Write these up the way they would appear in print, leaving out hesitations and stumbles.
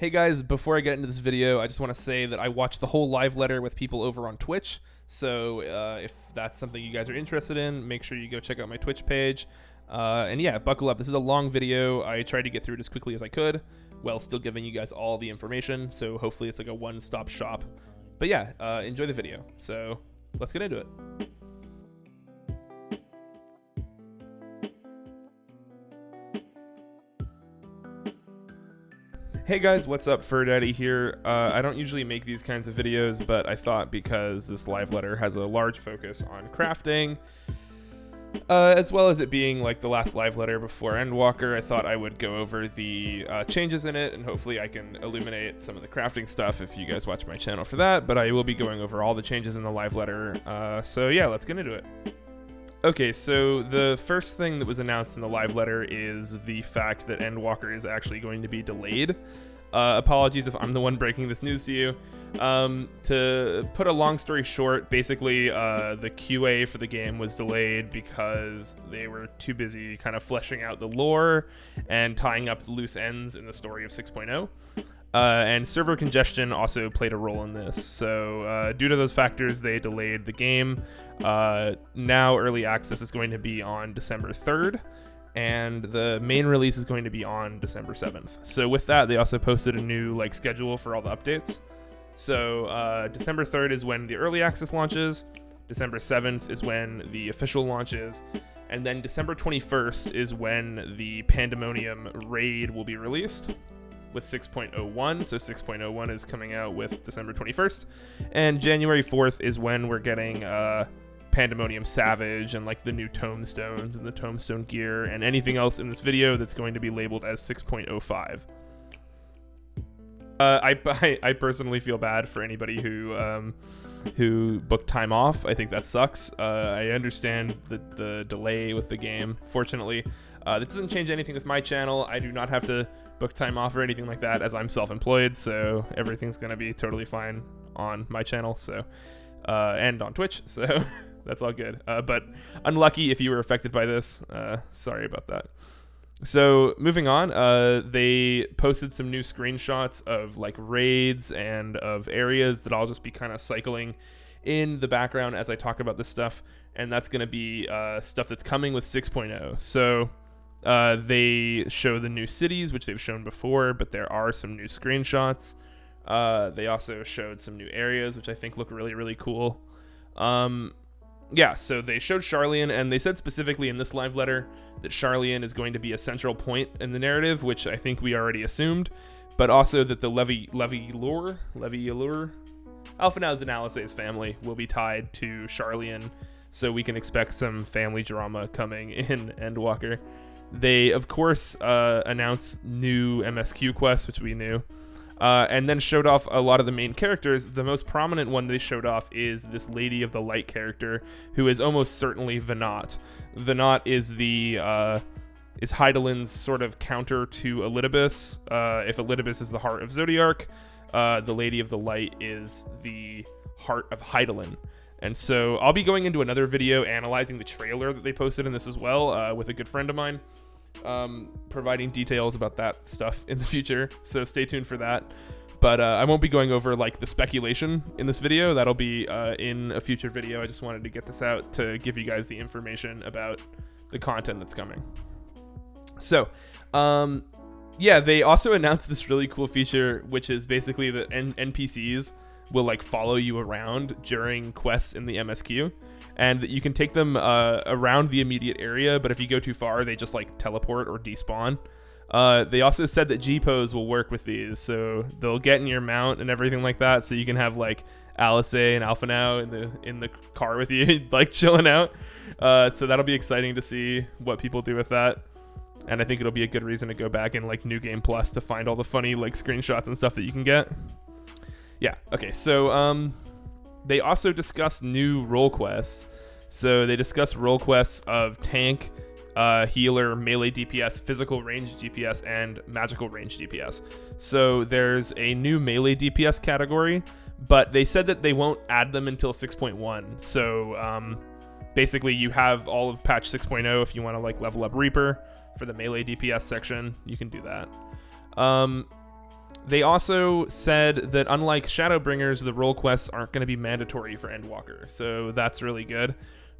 Hey guys, before I get into this video, I just want to say that I watched the whole live letter with people over on Twitch, so if that's something you guys are interested in, make sure you go check out my Twitch page. And yeah, buckle up. This is a long video. I tried to get through it as quickly as I could, while still giving you guys all the information, so hopefully it's like a one-stop shop. But yeah, enjoy the video. So let's get into it. Hey guys, what's up? Fur Daddy here. I don't usually make these kinds of videos, but I thought because this live letter has a large focus on crafting, as well as it being like the last live letter before Endwalker, I thought I would go over the changes in it, and hopefully I can illuminate some of the crafting stuff if you guys watch my channel for that, but I will be going over all the changes in the live letter. So yeah, let's get into it. Okay, so the first thing that was announced in the live letter is the fact that Endwalker is actually going to be delayed. Apologies if I'm the one breaking this news to you. To put a long story short, basically the QA for the game was delayed because they were too busy kind of fleshing out the lore and tying up the loose ends in the story of 6.0. And server congestion also played a role in this. So due to those factors, they delayed the game. Now early access is going to be on December 3rd, and the main release is going to be on December 7th. So with that, they also posted a new schedule for all the updates. So December 3rd is when the early access launches, December 7th is when the official launches, and then December 21st is when the Pandemonium raid will be released with 6.01, so 6.01 is coming out with December 21st, and January 4th is when we're getting Pandemonium Savage and the new Tomestones and the Tomestone Gear and anything else in this video that's going to be labeled as 6.05. I personally feel bad for anybody who booked time off. I think that sucks. I understand the delay with the game. Fortunately, this doesn't change anything with my channel. I do not have to book time off or anything like that, as I'm self-employed, so everything's gonna be totally fine on my channel, so and on Twitch, so that's all good. But unlucky if you were affected by this. Sorry about that. So moving on, they posted some new screenshots of raids and of areas that I'll just be kind of cycling in the background as I talk about this stuff, and that's going to be stuff that's coming with 6.0. So they show the new cities, which they've shown before, but there are some new screenshots. They also showed some new areas, which I think look really, really cool. Yeah, so they showed Sharlayan, and they said specifically in this live letter that Sharlayan is going to be a central point in the narrative, which I think we already assumed, but also that the Leve Alphanauts and Alisae's family will be tied to Sharlayan, so we can expect some family drama coming in Endwalker. They, of course, announced new MSQ quests, which we knew, and then showed off a lot of the main characters. The most prominent one they showed off is this Lady of the Light character, who is almost certainly Venat. Venat is is Hydaelyn's sort of counter to Elidibus. If Elidibus is the heart of Zodiark, the Lady of the Light is the heart of Hydaelyn. And so I'll be going into another video analyzing the trailer that they posted in this as well, with a good friend of mine, providing details about that stuff in the future, so stay tuned for that. But I won't be going over the speculation in this video. That'll be in a future video. I just wanted to get this out to give you guys the information about the content that's coming. So yeah, they also announced this really cool feature, which is basically that NPCs will follow you around during quests in the MSQ, and that you can take them around the immediate area, but if you go too far, they just teleport or despawn. They also said that G-pose will work with these, so they'll get in your mount and everything like that, so you can have Alisae and Alphanau in the car with you, chilling out. So that'll be exciting to see what people do with that, and I think it'll be a good reason to go back in New Game Plus to find all the funny screenshots and stuff that you can get. Yeah, okay, so they also discussed new role quests. So they discussed role quests of tank, healer, melee DPS, physical range DPS, and magical range DPS. So there's a new melee DPS category, but they said that they won't add them until 6.1. So basically you have all of patch 6.0 if you want to level up Reaper for the melee DPS section, you can do that. They also said that unlike Shadowbringers, the role quests aren't going to be mandatory for Endwalker, so that's really good.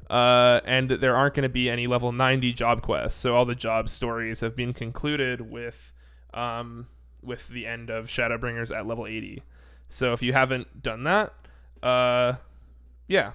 And that there aren't going to be any level 90 job quests, so all the job stories have been concluded with the end of Shadowbringers at level 80. So if you haven't done that, yeah.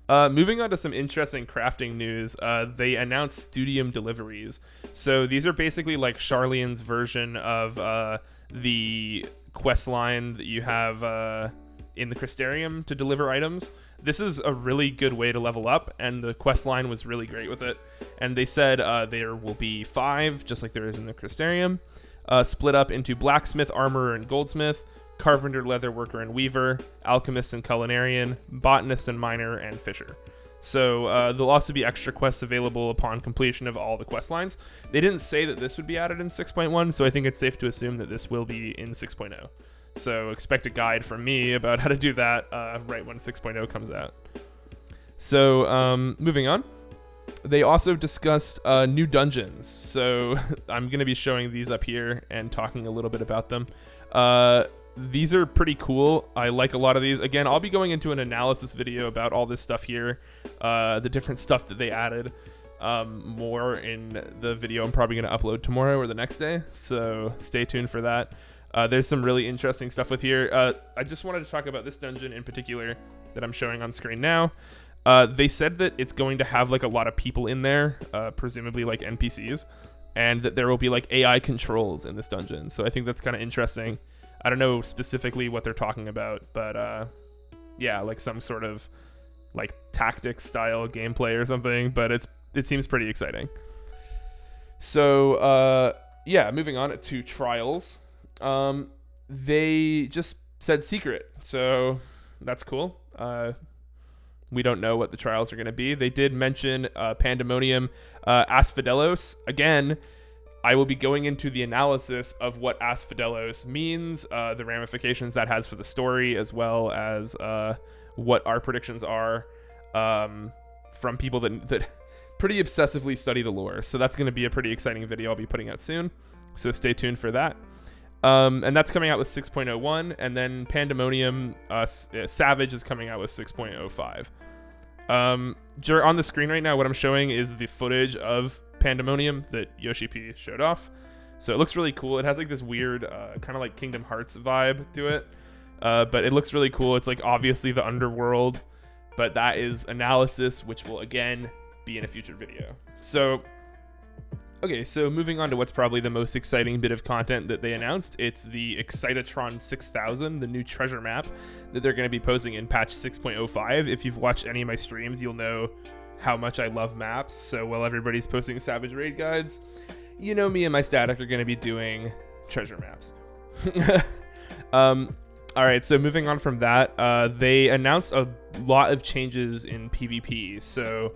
Moving on to some interesting crafting news, they announced Studium Deliveries. So these are basically like Charlene's version of the quest line that you have in the Crystarium to deliver items. This is a really good way to level up, and the quest line was really great with it. And they said there will be 5, just like there is in the Crystarium, split up into blacksmith, armorer, and goldsmith, carpenter, leatherworker, and weaver, alchemist and culinarian, botanist and miner, and fisher. So there'll also be extra quests available upon completion of all the quest lines. They didn't say that this would be added in 6.1, so I think it's safe to assume that this will be in 6.0. So expect a guide from me about how to do that right when 6.0 comes out. So moving on. They also discussed new dungeons. So I'm going to be showing these up here and talking a little bit about them. These are pretty cool. I like a lot of these. Again, I'll be going into an analysis video about all this stuff here, the different stuff that they added, more in the video I'm probably going to upload tomorrow or the next day. So stay tuned for that. There's some really interesting stuff with here. I just wanted to talk about this dungeon in particular that I'm showing on screen now. They said that it's going to have like a lot of people in there, presumably like NPCs, and that there will be like AI controls in this dungeon. So I think that's kind of interesting. I don't know specifically what they're talking about, but yeah, like some sort of like tactics style gameplay or something, but it seems pretty exciting. So yeah, moving on to trials. They just said secret, so that's cool. We don't know what the trials are going to be. They did mention Pandemonium, Asphodelos. Again, I will be going into the analysis of what Asphodelos means, the ramifications that has for the story, as well as what our predictions are from people that pretty obsessively study the lore. So that's going to be a pretty exciting video I'll be putting out soon. So stay tuned for that. And that's coming out with 6.01, and then Pandemonium Savage is coming out with 6.05. On the screen right now, what I'm showing is the footage of Pandemonium that Yoshi P showed off. So it looks really cool. It has like this weird kind of like Kingdom Hearts vibe to it, but it looks really cool. It's like obviously the underworld, but that is analysis, which will again be in a future video. So okay, so moving on to what's probably the most exciting bit of content that they announced. It's the Excitatron 6000, the new treasure map that they're going to be posting in patch 6.05. If you've watched any of my streams, you'll know how much I love maps. So while everybody's posting Savage Raid guides, you know me and my static are going to be doing treasure maps. All right, so moving on from that, they announced a lot of changes in PvP. So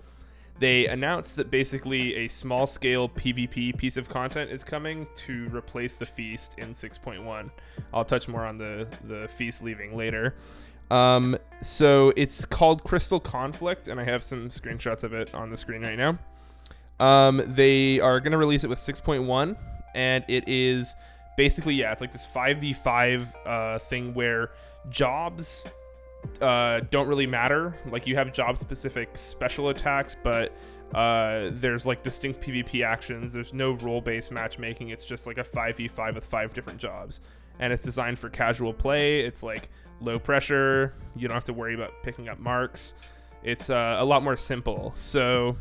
they announced that basically a small-scale PvP piece of content is coming to replace the feast in 6.1. I'll touch more on the feast leaving later. So it's called Crystal Conflict, and I have some screenshots of it on the screen right now. They are going to release it with 6.1, and it is basically, yeah, it's like this 5v5 thing where jobs don't really matter. Like you have job specific special attacks, but there's like distinct PvP actions. There's no role-based matchmaking. It's just like a 5v5 with 5 different jobs, and it's designed for casual play. It's like low pressure. You don't have to worry about picking up marks. It's a lot more simple. So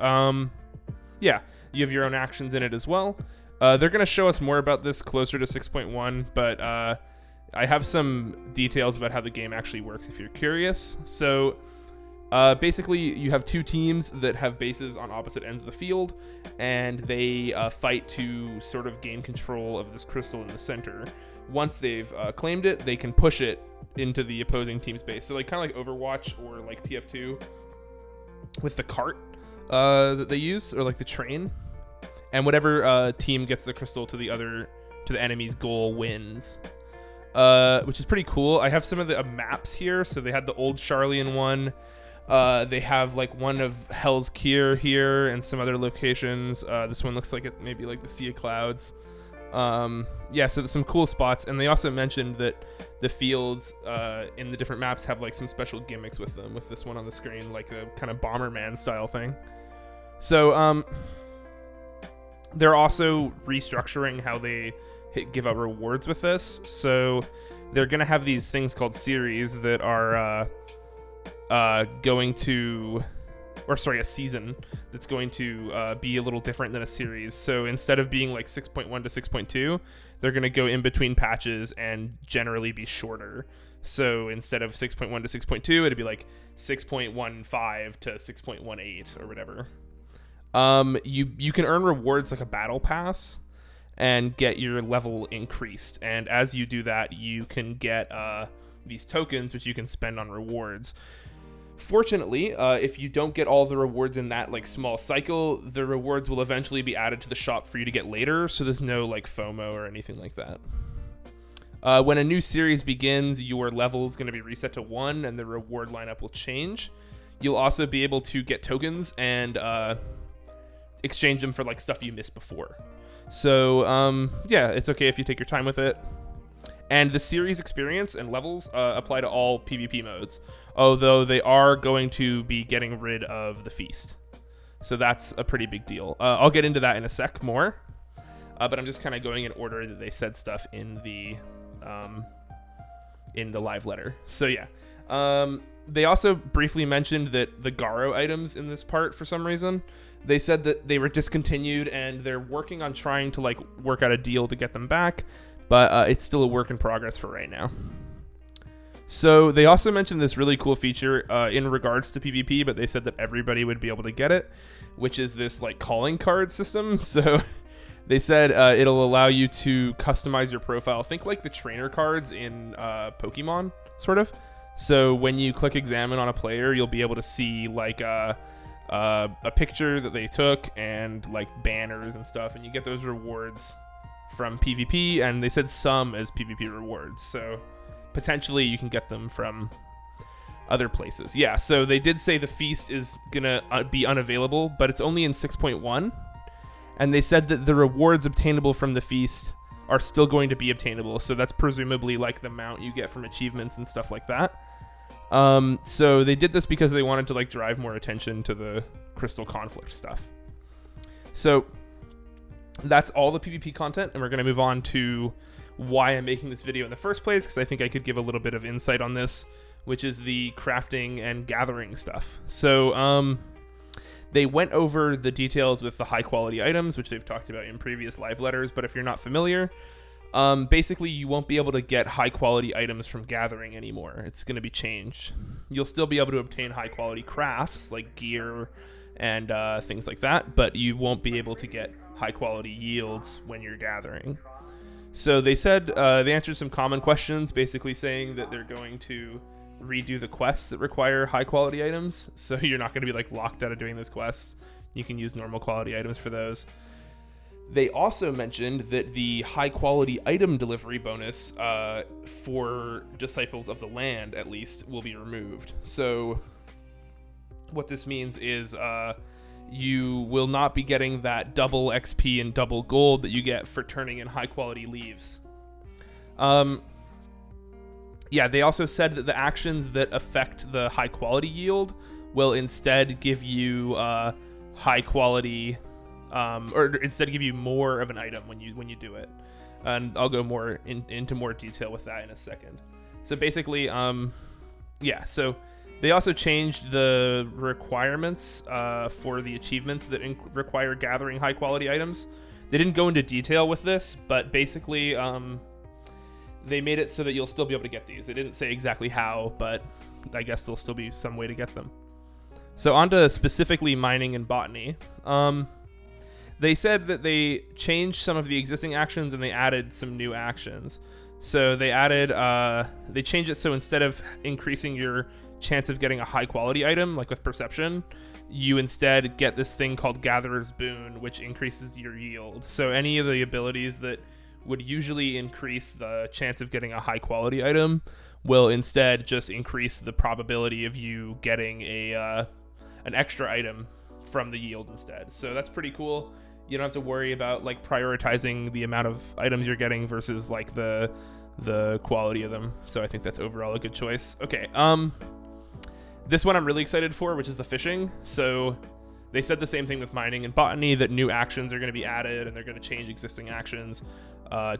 yeah, you have your own actions in it as well. They're going to show us more about this closer to 6.1, but I have some details about how the game actually works if you're curious. So basically, you have 2 teams that have bases on opposite ends of the field, and they fight to sort of gain control of this crystal in the center. Once they've claimed it, they can push it into the opposing team's base. So like kind of like Overwatch or like TF2 with the cart that they use, or like the train. And whatever team gets the crystal to the enemy's goal wins. Which is pretty cool. I have some of the maps here. So they had the old Charlean one. They have like one of Hell's Kier here and some other locations. This one looks like it maybe like the Sea of Clouds. Yeah, so there's some cool spots, and they also mentioned that the fields in the different maps have like some special gimmicks with them, with this one on the screen, like a kind of Bomberman style thing. So they're also restructuring how they give out rewards with this. So they're going to have these things called series that are going to... or sorry, a season that's going to be a little different than a series. So instead of being like 6.1 to 6.2, they're going to go in between patches and generally be shorter. So instead of 6.1 to 6.2, it'd be like 6.15 to 6.18 or whatever. You can earn rewards like a battle pass and get your level increased. And as you do that, you can get these tokens, which you can spend on rewards. Fortunately, if you don't get all the rewards in that like small cycle, the rewards will eventually be added to the shop for you to get later, so there's no like FOMO or anything like that. When a new series begins, your level is going to be reset to 1 and the reward lineup will change. You'll also be able to get tokens and exchange them for like stuff you missed before. So yeah, it's okay if you take your time with it. And the series experience and levels apply to all PvP modes, although they are going to be getting rid of the feast. So that's a pretty big deal. I'll get into that in a sec more, but I'm just kind of going in order that they said stuff in the live letter. So yeah, they also briefly mentioned that the Garo items in this part, for some reason, they said that they were discontinued and they're working on trying to like work out a deal to get them back. But it's still a work in progress for right now. So they also mentioned this really cool feature in regards to PvP, but they said that everybody would be able to get it, which is this like calling card system. So they said it'll allow you to customize your profile. Think like the trainer cards in Pokemon, sort of. So when you click examine on a player, you'll be able to see like a picture that they took and like banners and stuff, and you get those rewards from PvP, and they said some as PvP rewards, so potentially you can get them from other places. Yeah, so they did say the feast is gonna be unavailable, but it's only in 6.1, and they said that the rewards obtainable from the feast are still going to be obtainable, so that's presumably like the mount you get from achievements and stuff like that. So they did this because they wanted to like drive more attention to the Crystal Conflict stuff. So that's all the PvP content, and we're going to move on to why I'm making this video in the first place, because I think I could give a little bit of insight on this, which is the crafting and gathering stuff. So they went over the details with the high quality items, which they've talked about in previous live letters, but if you're not familiar, basically you won't be able to get high quality items from gathering anymore. It's going to be changed. You'll still be able to obtain high quality crafts like gear and things like that, but you won't be able to get high quality yields when you're gathering. So they said they answered some common questions, basically saying that they're going to redo the quests that require high quality items, so you're not going to be like locked out of doing those quests. You can use normal quality items for those. They also mentioned that the high quality item delivery bonus for Disciples of the Land, at least, will be removed. So what this means is you will not be getting that double XP and double gold that you get for turning in high quality leaves. Yeah, they also said that the actions that affect the high quality yield will instead give you high quality, or instead give you more of an item when you do it. And I'll go more into more detail with that in a second. So basically, yeah, so they also changed the requirements for the achievements that require gathering high-quality items. They didn't go into detail with this, but basically they made it so that you'll still be able to get these. They didn't say exactly how, but I guess there'll still be some way to get them. So on to specifically mining and botany. They said that they changed some of the existing actions and they added some new actions. So they changed it so instead of increasing your chance of getting a high quality item like with perception, you instead get this thing called Gatherer's Boon, which increases your yield. So any of the abilities that would usually increase the chance of getting a high quality item will instead just increase the probability of you getting an extra item from the yield instead. So that's pretty cool. You don't have to worry about like prioritizing the amount of items you're getting versus like the quality of them. So I think that's overall a good choice. Okay, this one I'm really excited for, which is the fishing. So they said the same thing with mining and botany, that new actions are going to be added and they're going to change existing actions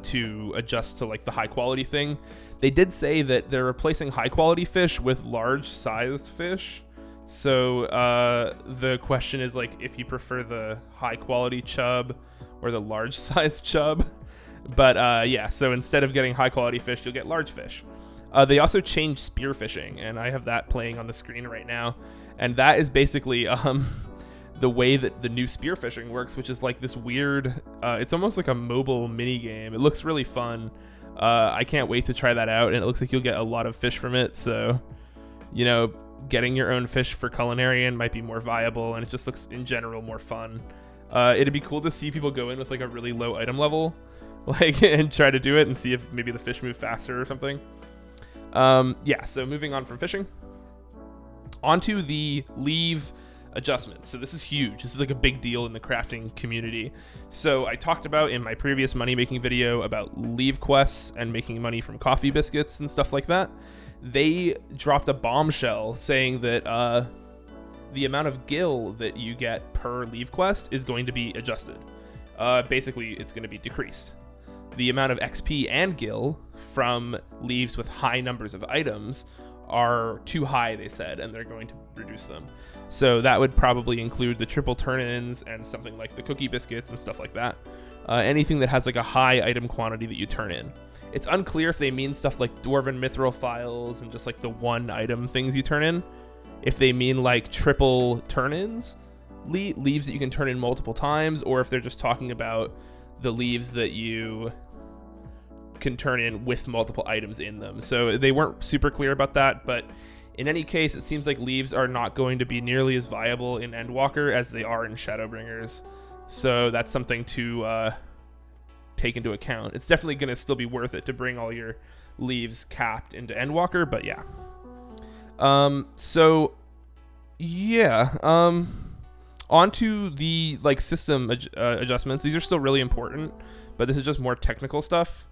to adjust to like the high quality thing. They did say that they're replacing high quality fish with large sized fish. So the question is like if you prefer the high quality chub or the large sized chub. But yeah, so instead of getting high quality fish, you'll get large fish. They also changed spearfishing, and I have that playing on the screen right now. And that is basically the way that the new spearfishing works, which is like this weird, it's almost like a mobile mini game. It looks really fun. I can't wait to try that out, and it looks like you'll get a lot of fish from it. So, you know, getting your own fish for culinarian might be more viable, and it just looks in general more fun. It'd be cool to see people go in with like a really low item level, like, and try to do it and see if maybe the fish move faster or something. Yeah, so moving on from fishing onto the Leve Adjustments. So this is huge. This is like a big deal in the crafting community. So I talked about in my previous money making video about Leve quests and making money from coffee biscuits and stuff like that. They dropped a bombshell saying that the amount of gil that you get per Leve quest is going to be adjusted. Basically, it's going to be decreased. The amount of XP and gil from leaves with high numbers of items are too high, they said, and they're going to reduce them. So that would probably include the triple turn-ins and something like the cookie biscuits and stuff like that. Anything that has like a high item quantity that you turn in. It's unclear if they mean stuff like Dwarven Mithril files and just like the one item things you turn in. If they mean like triple turn-ins, leaves that you can turn in multiple times, or if they're just talking about the leaves that you can turn in with multiple items in them. So they weren't super clear about that, but in any case, it seems like leaves are not going to be nearly as viable in Endwalker as they are in Shadowbringers. So that's something to take into account. It's definitely going to still be worth it to bring all your leaves capped into Endwalker, but yeah. So yeah, onto the like system adjustments. These are still really important, but this is just more technical stuff.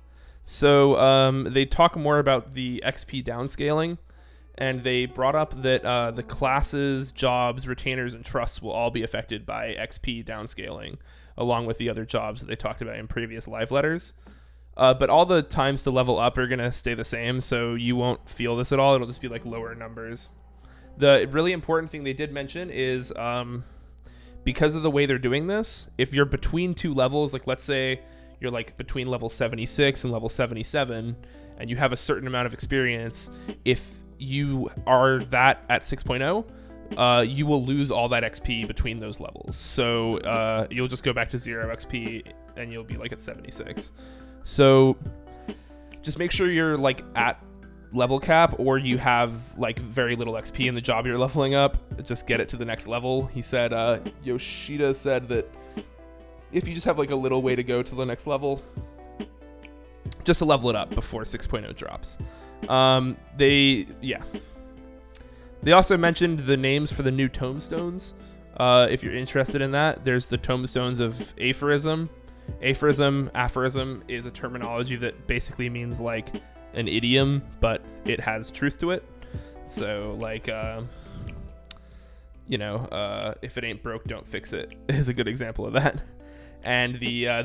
So they talk more about the XP downscaling, and they brought up that the classes, jobs, retainers, and trusts will all be affected by XP downscaling, along with the other jobs that they talked about in previous live letters. But all the times to level up are going to stay the same, so you won't feel this at all. It'll just be like lower numbers. The really important thing they did mention is because of the way they're doing this, if you're between two levels, like let's say you're like between level 76 and level 77, and you have a certain amount of experience, if you are that at 6.0, you will lose all that XP between those levels. So you'll just go back to 0 XP and you'll be like at 76. So just make sure you're like at level cap, or you have like very little XP in the job you're leveling up. Just get it to the next level. He said, Yoshida said that if you just have like a little way to go to the next level, just to level it up before 6.0 drops. They also mentioned the names for the new Tomestones. If you're interested in that, there's the Tomestones of Aphorism. Aphorism is a terminology that basically means like an idiom, but it has truth to it. So like, if it ain't broke, don't fix it is a good example of that. And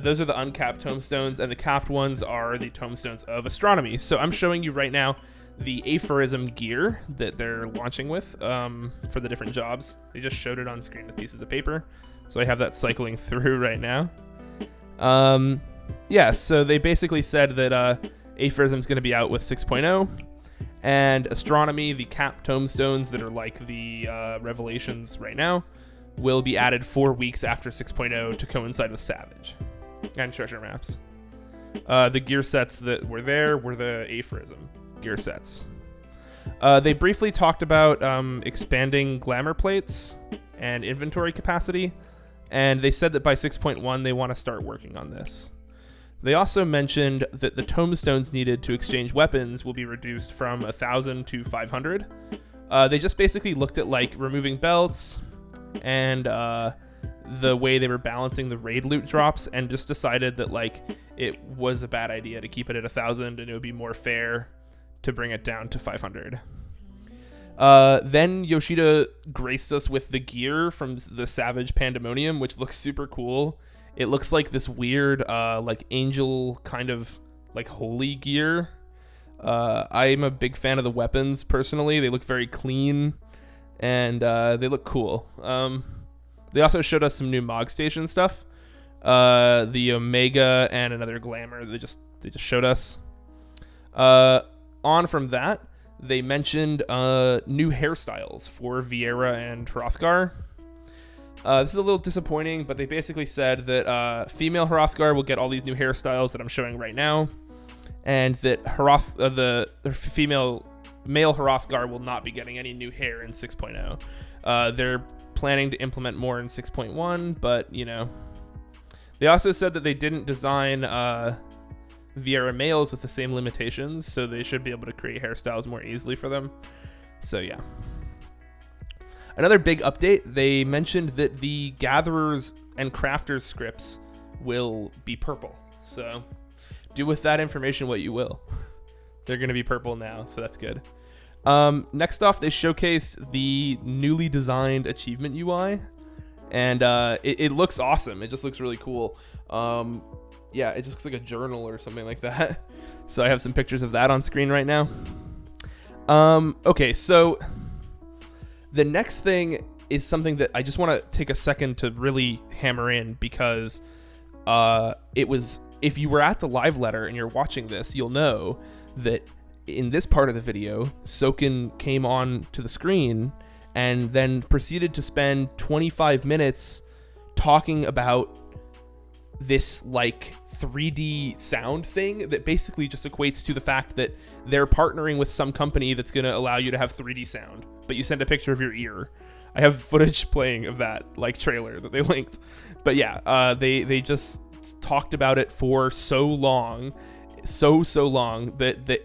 those are the uncapped Tomestones, and the capped ones are the Tomestones of Astronomy. So I'm showing you right now the Aphorism gear that they're launching with for the different jobs. They just showed it on screen with pieces of paper, so I have that cycling through right now. Yeah, so they basically said that Aphorism is going to be out with 6.0, and Astronomy, the capped Tomestones that are like the Revelations right now, will be added 4 weeks after 6.0 to coincide with Savage and treasure maps. The gear sets that were there were the Aphorism gear sets. They briefly talked about expanding glamour plates and inventory capacity, and they said that by 6.1 they want to start working on this. They also mentioned that the Tomestones needed to exchange weapons will be reduced from 1,000 to 500. They just basically looked at like removing belts and the way they were balancing the raid loot drops and just decided that like it was a bad idea to keep it at 1,000 and it would be more fair to bring it down to 500. Then Yoshida graced us with the gear from the Savage Pandemonium, which looks super cool. It looks like this weird like angel kind of like holy gear. I'm a big fan of the weapons personally. They look very clean and they look cool. They also showed us some new Mogstation stuff. The Omega and another Glamour. They just showed us. On from that, they mentioned new hairstyles for Viera and Hrothgar. This is a little disappointing, but they basically said that female Hrothgar will get all these new hairstyles that I'm showing right now, and that the male Hrothgar will not be getting any new hair in 6.0. They're planning to implement more in 6.1, but you know. They also said that they didn't design Viera males with the same limitations, so they should be able to create hairstyles more easily for them. So yeah. Another big update, they mentioned that the Gatherers and Crafters scripts will be purple. So do with that information what you will. They're going to be purple now, so that's good. Next off, they showcased the newly designed achievement UI, and it looks awesome. It just looks really cool. Yeah, it just looks like a journal or something like that. So I have some pictures of that on screen right now. Okay, so the next thing is something that I just want to take a second to really hammer in, because if you were at the live letter and you're watching this, you'll know that in this part of the video, Soken came on to the screen and then proceeded to spend 25 minutes talking about this like 3D sound thing that basically just equates to the fact that they're partnering with some company that's going to allow you to have 3D sound, but you send a picture of your ear. I have footage playing of that like trailer that they linked. But yeah, they just talked about it for so long that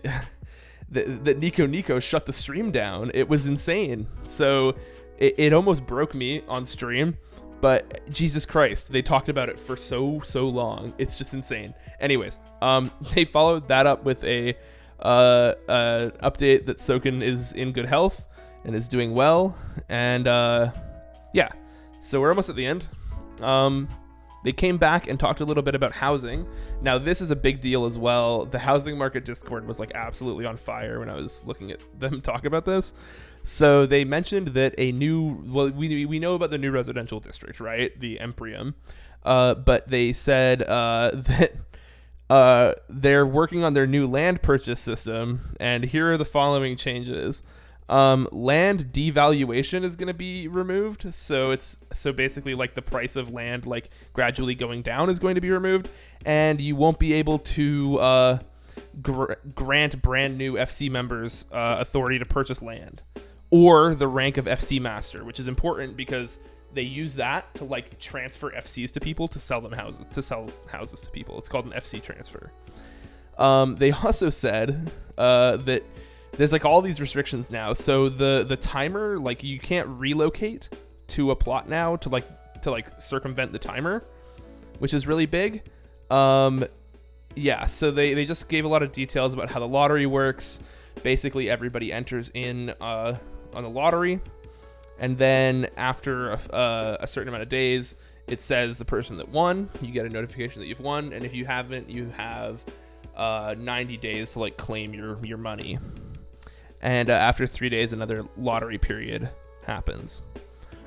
that Nico shut the stream down. It was insane. So it almost broke me on stream, but Jesus Christ, they talked about it for so long. It's just insane. Anyways, they followed that up with a update that Soken is in good health and is doing well. And yeah, so we're almost at the end. They came back and talked a little bit about housing. Now, this is a big deal as well. The housing market Discord was like absolutely on fire when I was looking at them talk about this. So they mentioned that we know about the new residential district, right? The Emprium. But they said that they're working on their new land purchase system. And here are the following changes. Land devaluation is going to be removed. So basically like the price of land like gradually going down is going to be removed, and you won't be able to grant brand new FC members authority to purchase land or the rank of FC master, which is important because they use that to like transfer FCs to people to sell houses to people. It's called an FC transfer. They also said that there's like all these restrictions now. So the timer, like you can't relocate to a plot now to circumvent the timer, which is really big. Yeah, so they just gave a lot of details about how the lottery works. Basically everybody enters in on the lottery, and then after a certain amount of days, it says the person that won, you get a notification that you've won, and if you haven't, you have 90 days to like claim your money. And after 3 days, another lottery period happens.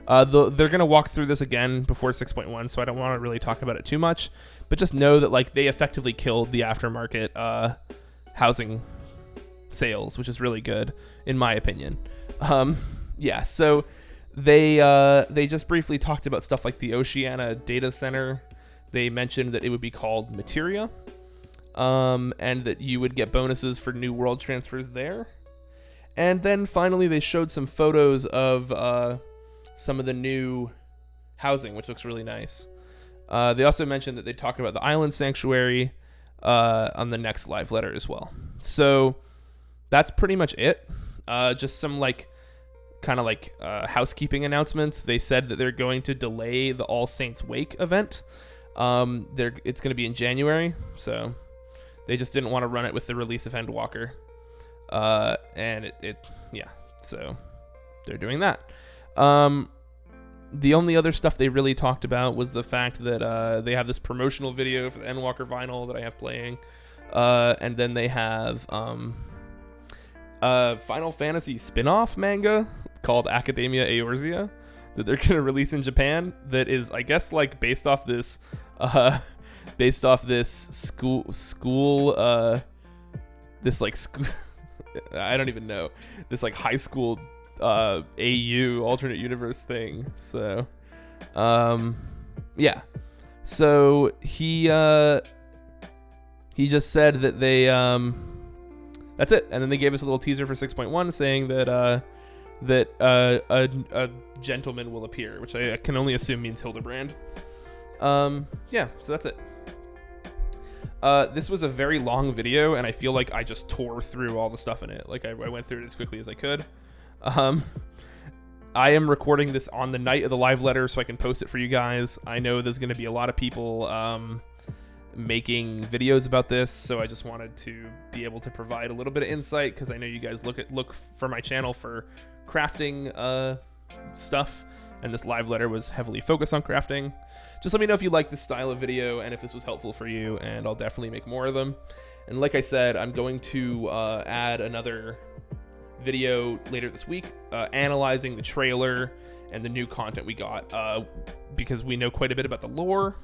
They're going to walk through this again before 6.1, so I don't want to really talk about it too much. But just know that like they effectively killed the aftermarket housing sales, which is really good, in my opinion. Yeah, so they just briefly talked about stuff like the Oceania data center. They mentioned that it would be called Materia, and that you would get bonuses for new world transfers there. And then finally, they showed some photos of some of the new housing, which looks really nice. They also mentioned that they talk about the Island Sanctuary on the next live letter as well. So that's pretty much it. Just some like kind of like housekeeping announcements. They said that they're going to delay the All Saints Wake event. It's going to be in January, so they just didn't want to run it with the release of Endwalker. And so they're doing that. The only other stuff they really talked about was the fact that they have this promotional video for the Endwalker vinyl that I have playing. And then they have Final Fantasy spin-off manga called Academia Eorzea that they're going to release in Japan that is, I guess, like based off this school I don't even know, this like high school AU alternate universe thing. So yeah, so he just said that they that's it, and then they gave us a little teaser for 6.1 saying that a gentleman will appear, which I can only assume means Hildebrandt. Yeah, so that's it. This was a very long video, and I feel like I just tore through all the stuff in it. Like I went through it as quickly as I could. I am recording this on the night of the live letter so I can post it for you guys. I know there's going to be a lot of people making videos about this, so I just wanted to be able to provide a little bit of insight, because I know you guys look for my channel for crafting stuff, and this live letter was heavily focused on crafting. Just let me know if you like this style of video and if this was helpful for you, and I'll definitely make more of them. And like I said, I'm going to add another video later this week analyzing the trailer and the new content we got, because we know quite a bit about the lore.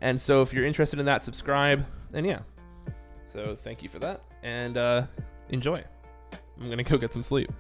And so if you're interested in that, subscribe. And yeah, so thank you for that, and enjoy. I'm gonna go get some sleep.